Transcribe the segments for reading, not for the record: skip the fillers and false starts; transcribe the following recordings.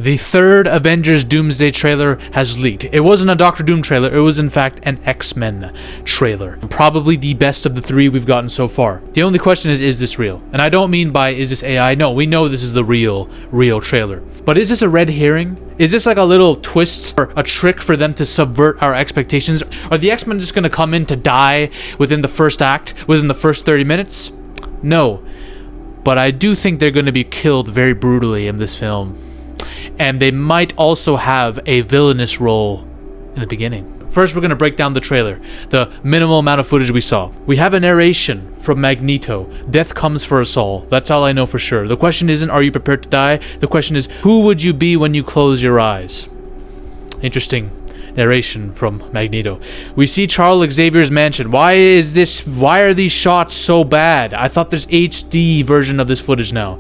The third Avengers Doomsday trailer has leaked. It wasn't a Doctor Doom trailer, it was in fact an X-Men trailer. Probably the best of the three we've gotten so far. The only question is this real? And I don't mean by, is this AI? No, we know this is the real trailer. But is this a red herring? Is this like a little twist or a trick for them to subvert our expectations? Are the X-Men just gonna come in to die within the first act, within the first 30 minutes? No. But I do think they're gonna be killed very brutally in this film. And they might also have a villainous role in the beginning. First, we're going to break down the trailer, the minimal amount of footage we saw. We have a narration from Magneto. Death comes for us all. That's all I know for sure. The question isn't, are you prepared to die? The question is, who would you be when you close your eyes? Interesting narration from Magneto. We see Charles Xavier's mansion. Why are these shots so bad? I thought there's HD version of this footage now.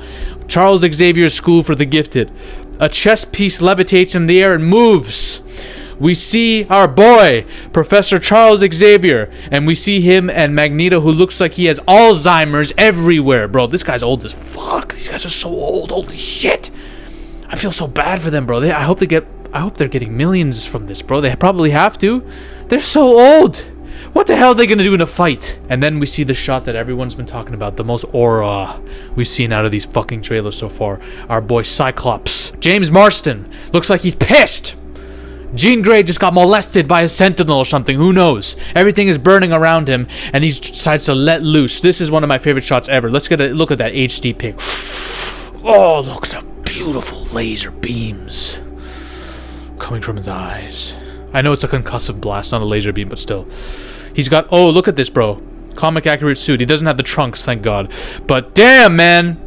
Charles Xavier's School for the Gifted. A chess piece levitates in the air and moves. We see our boy, Professor Charles Xavier, and we see him and Magneto, who looks like he has Alzheimer's everywhere. Bro, this guy's old as fuck. These guys are so old. Holy shit. I feel so bad for them, bro. I hope they're getting millions from this, bro. They probably have to. They're so old. What the hell are they gonna do in a fight? And then we see the shot that everyone's been talking about, the most aura we've seen out of these fucking trailers so far. Our boy Cyclops. James Marsden looks like he's pissed. Jean Grey just got molested by a sentinel or something, who knows? Everything is burning around him, and he decides to let loose. This is one of my favorite shots ever. Let's get a look at that HD pic. Oh, look at the beautiful laser beams coming from his eyes. I know it's a concussive blast, not a laser beam, but still. He's got, oh, look at this, bro. Comic accurate suit. He doesn't have the trunks, thank God. But damn, man.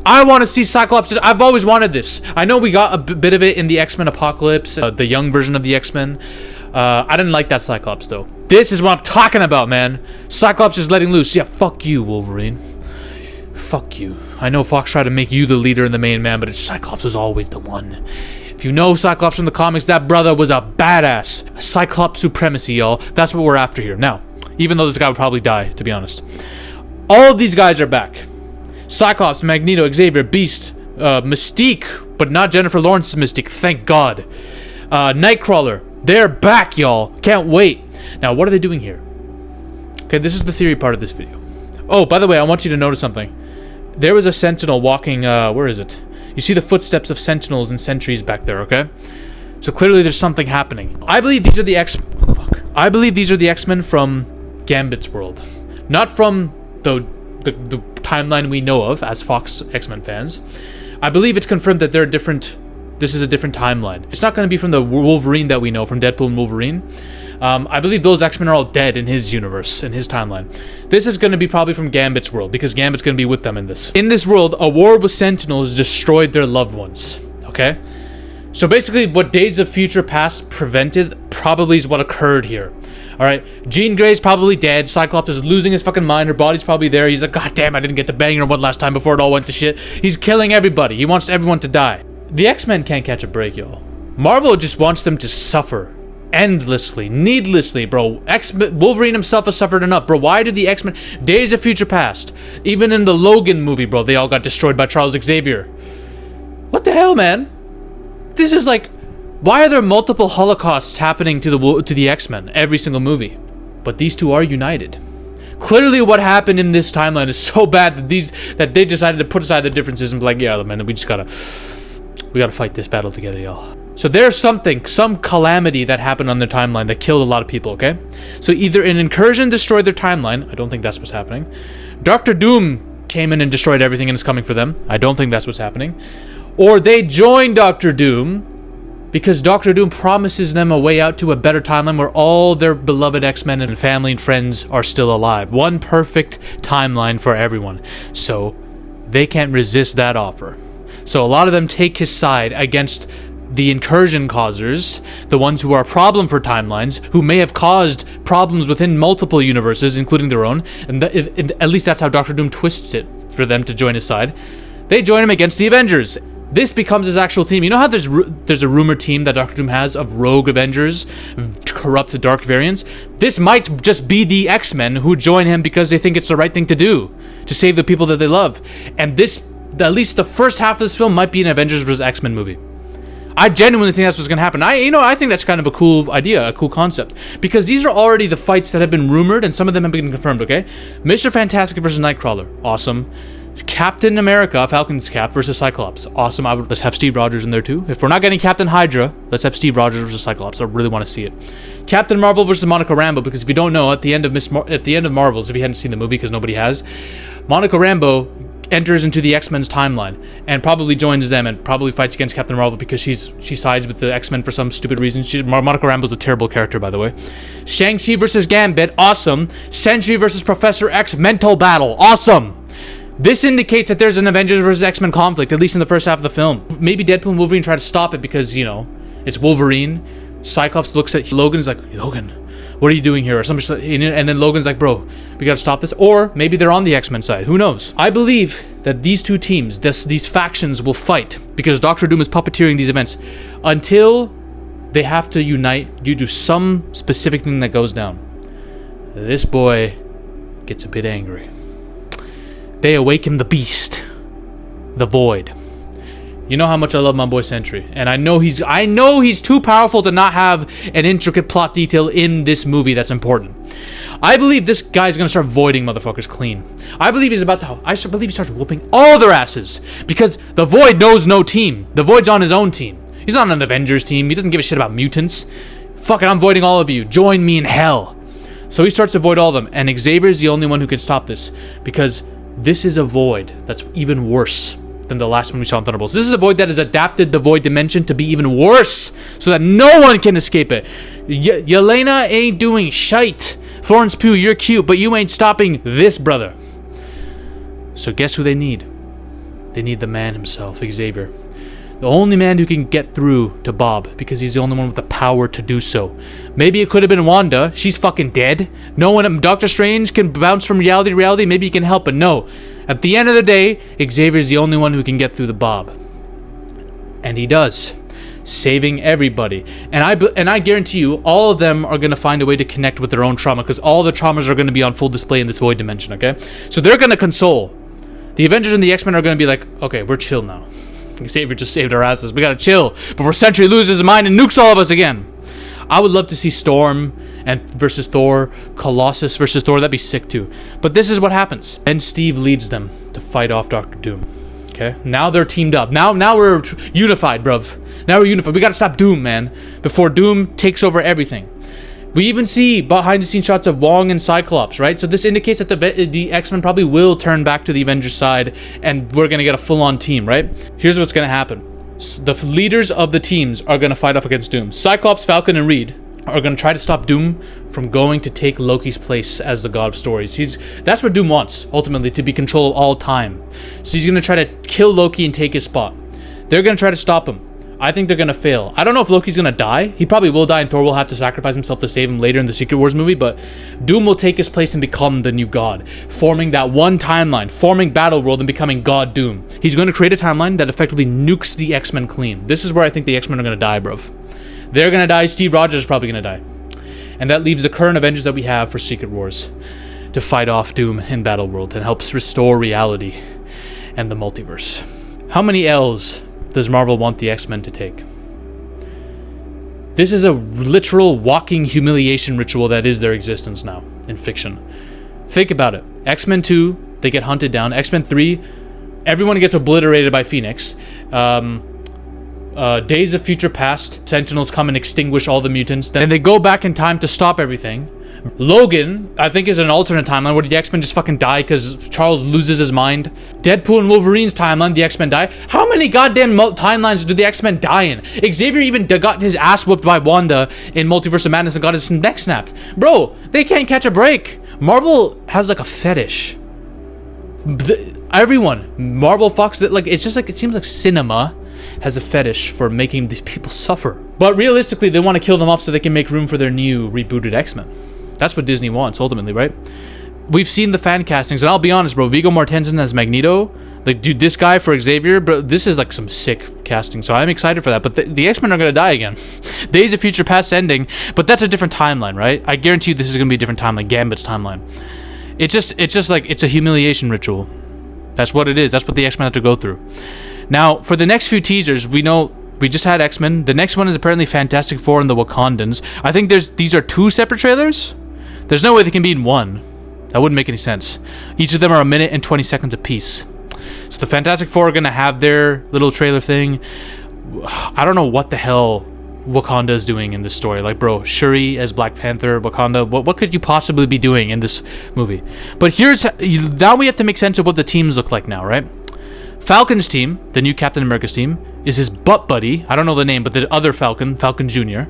I want to see Cyclops. I've always wanted this. I know we got a bit of it in the X-Men Apocalypse, the young version of the X-Men. I didn't like that Cyclops, though. This is what I'm talking about, man. Cyclops is letting loose. Yeah, fuck you, Wolverine. Fuck you. I know Fox tried to make you the leader and the main man, but Cyclops was always the one. If you know Cyclops from the comics, that brother was a badass. Cyclops supremacy, y'all. That's what we're after here. Now, even though this guy would probably die, to be honest. All of these guys are back. Cyclops, Magneto, Xavier, Beast, Mystique, but not Jennifer Lawrence's Mystique, thank God. Nightcrawler, they're back, y'all. Can't wait. Now, what are they doing here? Okay, this is the theory part of this video. Oh, by the way, I want you to notice something. There was a sentinel walking, where is it? You see the footsteps of sentinels and sentries back there, okay? So clearly there's something happening. I believe these are the X-Men from Gambit's world. Not from the timeline we know of as Fox X-Men fans. I believe it's confirmed that this is a different timeline. It's not going to be from the Wolverine that we know, from Deadpool and Wolverine. I believe those X-Men are all dead in his universe, in his timeline. This is going to be probably from Gambit's world, because Gambit's going to be with them in this. In this world, a war with Sentinels destroyed their loved ones, okay? So basically, what Days of Future Past prevented probably is what occurred here. Alright, Jean Grey's probably dead, Cyclops is losing his fucking mind, her body's probably there, he's like, God damn, I didn't get to bang her one last time before it all went to shit. He's killing everybody, he wants everyone to die. The X-Men can't catch a break, y'all. Marvel just wants them to suffer. Endlessly, needlessly, bro. Wolverine himself has suffered enough, bro. Why did the X-Men... Days of Future Past. Even in the Logan movie, bro, they all got destroyed by Charles Xavier. What the hell, man? This is like... Why are there multiple holocausts happening to the X-Men every single movie? But these two are united. Clearly what happened in this timeline is so bad that they decided to put aside their differences and be like, yeah, man, we gotta fight this battle together, y'all. So there's some calamity that happened on their timeline that killed a lot of people, okay? So either an incursion destroyed their timeline. I don't think that's what's happening. Dr. Doom came in and destroyed everything and is coming for them. I don't think that's what's happening. Or they joined Dr. Doom because Dr. Doom promises them a way out to a better timeline where all their beloved X-Men and family and friends are still alive. One perfect timeline for everyone. So they can't resist that offer. So a lot of them take his side against the incursion causers, the ones who are a problem for timelines, who may have caused problems within multiple universes, including their own, and at least that's how Dr. Doom twists it for them to join his side. They join him against the Avengers. This becomes his actual team. You know how there's a rumored team that Dr. Doom has of rogue Avengers, corrupt dark variants? This might just be the X-Men who join him because they think it's the right thing to do, to save the people that they love. And this at least the first half of this film might be an Avengers vs. X-Men movie. I genuinely think that's what's gonna happen. I think that's kind of a cool idea, a cool concept, because these are already the fights that have been rumored, and some of them have been confirmed. Okay, Mr. Fantastic versus Nightcrawler, awesome. Captain America, Falcon's Cap versus Cyclops, awesome. Let's have Steve Rogers in there too. If we're not getting Captain Hydra, let's have Steve Rogers versus Cyclops. I really want to see it. Captain Marvel versus Monica Rambeau, because if you don't know, at the end of Marvels, if you hadn't seen the movie, because nobody has, Monica Rambeau enters into the X-Men's timeline and probably joins them and probably fights against Captain Marvel because she sides with the X-Men for some stupid reason. Monica Rambeau's a terrible character, by the way. Shang-Chi versus Gambit, awesome. Sentry versus Professor X, mental battle, awesome. This indicates that there's an Avengers vs. X-Men conflict, at least in the first half of the film. Maybe Deadpool and Wolverine try to stop it because, you know, it's Wolverine. Cyclops looks at Logan's like, Logan, what are you doing here? Or something, and then Logan's like, bro, we gotta stop this. Or maybe they're on the X-Men side. Who knows? I believe that these two teams, these factions will fight because Doctor Doom is puppeteering these events until they have to unite due to some specific thing that goes down. This boy gets a bit angry. They awaken the beast, the Void. You know how much I love my boy Sentry, and I know he's too powerful to not have an intricate plot detail in this movie that's important. I believe this guy's gonna start voiding motherfuckers clean. I believe he starts whooping all their asses because the Void knows no team. The Void's on his own team. He's not on an Avengers team. He doesn't give a shit about mutants. Fuck it, I'm voiding all of you. Join me in hell. So he starts to void all of them, and Xavier's the only one who can stop this because this is a Void that's even worse than the last one we saw in Thunderbolts. This is a Void that has adapted the Void dimension to be even worse so that no one can escape it. Yelena ain't doing shite. Florence Pugh, you're cute, but you ain't stopping this brother. So guess who they need? They need the man himself, Xavier. The only man who can get through to Bob because he's the only one with the power to do so. Maybe it could have been Wanda. She's fucking dead. No one, Doctor Strange can bounce from reality to reality. Maybe he can help, but no. At the end of the day, Xavier's the only one who can get through the Bob. And he does. Saving everybody. And I guarantee you, all of them are going to find a way to connect with their own trauma because all the traumas are going to be on full display in this Void dimension, okay? So they're going to console. The Avengers and the X-Men are going to be like, okay, we're chill now. Xavier just saved our asses. We gotta chill before Sentry loses his mind and nukes all of us again. I would love to see Storm versus Thor, Colossus versus Thor. That'd be sick too. But this is what happens. And Steve leads them to fight off Doctor Doom. Okay? Now they're teamed up. Now we're unified, bruv. Now we're unified. We gotta stop Doom, man. Before Doom takes over everything. We even see behind-the-scenes shots of Wong and Cyclops, right? So this indicates that the X-Men probably will turn back to the Avengers side, and we're gonna get a full-on team, right? Here's what's gonna happen. The leaders of the teams are gonna fight off against Doom. Cyclops, Falcon, and Reed are gonna try to stop Doom from going to take Loki's place as the God of Stories. That's what Doom wants, ultimately, to be control of all time. So he's gonna try to kill Loki and take his spot. They're gonna try to stop him. I think they're gonna fail. I don't know if Loki's gonna die. He probably will die and Thor will have to sacrifice himself to save him later in the Secret Wars movie, but Doom will take his place and become the new god, forming that one timeline, forming Battleworld and becoming God Doom. He's going to create a timeline that effectively nukes the X-Men clean. This is where I think the X-Men are gonna die, bruv. They're gonna die. Steve Rogers is probably gonna die. And that leaves the current Avengers that we have for Secret Wars to fight off Doom in Battleworld and helps restore reality and the multiverse. How many L's does Marvel want the X-Men to take? This is a literal walking humiliation ritual that is their existence now in fiction. Think about it. X-Men 2, they get hunted down. X-Men 3, everyone gets obliterated by Phoenix. Days of Future Past, Sentinels come and extinguish all the mutants. Then they go back in time to stop everything. Logan, I think, is an alternate timeline where the X-Men just fucking die because Charles loses his mind. Deadpool and Wolverine's timeline, the X-Men die. How many goddamn timelines do the X-Men die in? Xavier even got his ass whooped by Wanda in Multiverse of Madness and got his neck snapped. Bro, they can't catch a break. Marvel has like a fetish. Everyone, Marvel, Fox, like it's just like it seems like cinema has a fetish for making these people suffer. But realistically, they want to kill them off so they can make room for their new rebooted X-Men. That's what Disney wants, ultimately, right? We've seen the fan castings, and I'll be honest, bro, Viggo Mortensen as Magneto, like, dude, this guy for Xavier, bro, this is like some sick casting, so I'm excited for that. But the X-Men are gonna die again. Days of Future Past ending, but that's a different timeline, right? I guarantee you this is gonna be a different timeline, Gambit's timeline. It's just like, it's a humiliation ritual. That's what it is. That's what the X-Men have to go through. Now, for the next few teasers, we know we just had X-Men. The next one is apparently Fantastic Four and the Wakandans. I think these are 2 separate trailers. There's no way they can be in one. That wouldn't make any sense. Each of them are a minute and 20 seconds apiece. So the Fantastic Four are going to have their little trailer thing. I don't know what the hell Wakanda is doing in this story. Like, bro, Shuri as Black Panther, Wakanda, what could you possibly be doing in this movie? But now we have to make sense of what the teams look like now, right? Falcon's team, the new Captain America's team, is his butt buddy, I don't know the name, but the other Falcon, Falcon Jr.,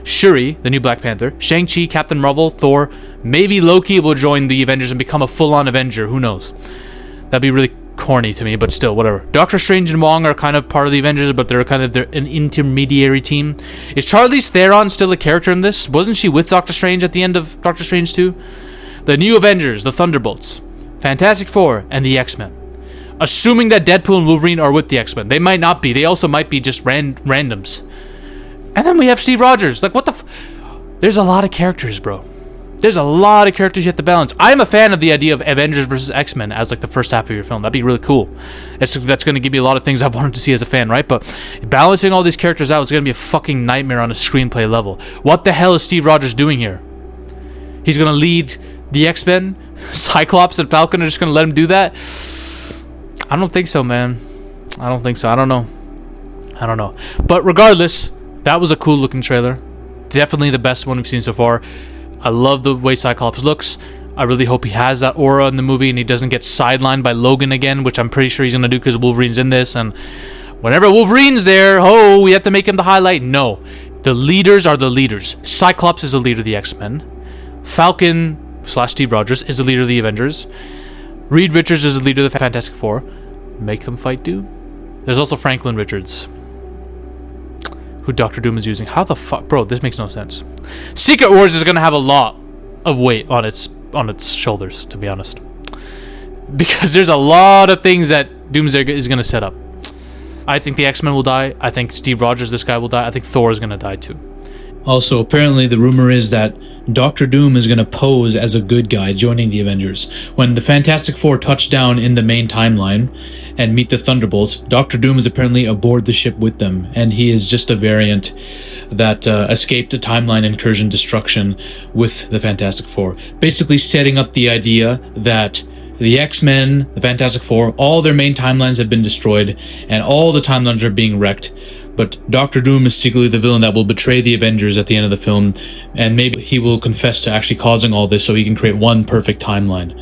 Shuri, the new Black Panther, Shang-Chi, Captain Marvel, Thor, maybe Loki will join the Avengers and become a full-on Avenger, who knows? That'd be really corny to me, but still, whatever. Doctor Strange and Wong are kind of part of the Avengers, but they're an intermediary team. Is Charlize Theron still a character in this? Wasn't she with Doctor Strange at the end of Doctor Strange 2? The new Avengers, the Thunderbolts, Fantastic Four, and the X-Men. Assuming that Deadpool and Wolverine are with the X-Men. They might not be. They also might be just randoms. And then we have Steve Rogers. Like, what the There's a lot of characters, bro. There's a lot of characters you have to balance. I'm a fan of the idea of Avengers versus X-Men as like the first half of your film. That'd be really cool. That's going to give me a lot of things I wanted to see as a fan, right? But balancing all these characters out is going to be a fucking nightmare on a screenplay level. What the hell is Steve Rogers doing here? He's going to lead the X-Men? Cyclops and Falcon are just going to let him do that? I don't think so, man. I don't think so. I don't know. But regardless, that was a cool looking trailer. Definitely the best one we've seen so far. I love the way Cyclops looks. I really hope he has that aura in the movie and he doesn't get sidelined by Logan again, which I'm pretty sure he's going to do because Wolverine's in this. And whenever Wolverine's there, we have to make him the highlight. No. The leaders are the leaders. Cyclops is the leader of the X-Men. Falcon / Steve Rogers is the leader of the Avengers. Reed Richards is the leader of the Fantastic Four. Make them fight, dude. There's also Franklin Richards, who Doctor Doom is using. How the fuck? Bro, this makes no sense. Secret Wars is going to have a lot of weight on its shoulders, to be honest. Because there's a lot of things that Doomsday is going to set up. I think the X-Men will die. I think Steve Rogers, this guy, will die. I think Thor is going to die too. Also, apparently the rumor is that Doctor Doom is going to pose as a good guy joining the Avengers. When the Fantastic Four touch down in the main timeline and meet the Thunderbolts, Doctor Doom is apparently aboard the ship with them, and he is just a variant that escaped a timeline incursion destruction with the Fantastic Four. Basically setting up the idea that the X-Men, the Fantastic Four, all their main timelines have been destroyed, and all the timelines are being wrecked. But Doctor Doom is secretly the villain that will betray the Avengers at the end of the film, and maybe he will confess to actually causing all this so he can create one perfect timeline.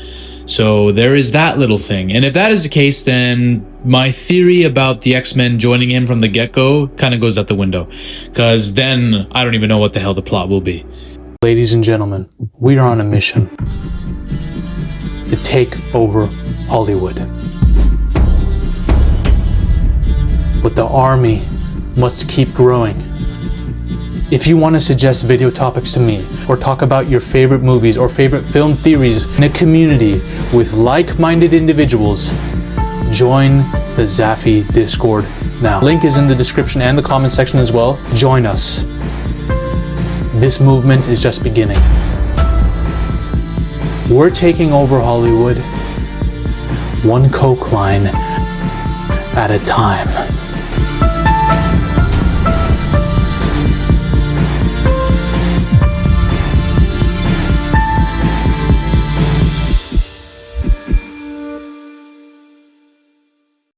So there is that little thing. And if that is the case, then my theory about the X-Men joining him from the get-go kind of goes out the window. Because then I don't even know what the hell the plot will be. Ladies and gentlemen, we are on a mission to take over Hollywood. But the army must keep growing. If you want to suggest video topics to me, or talk about your favorite movies or favorite film theories in a community with like-minded individuals, join the Zafy Discord now. Link is in the description and the comment section as well. Join us. This movement is just beginning. We're taking over Hollywood, one coke line at a time.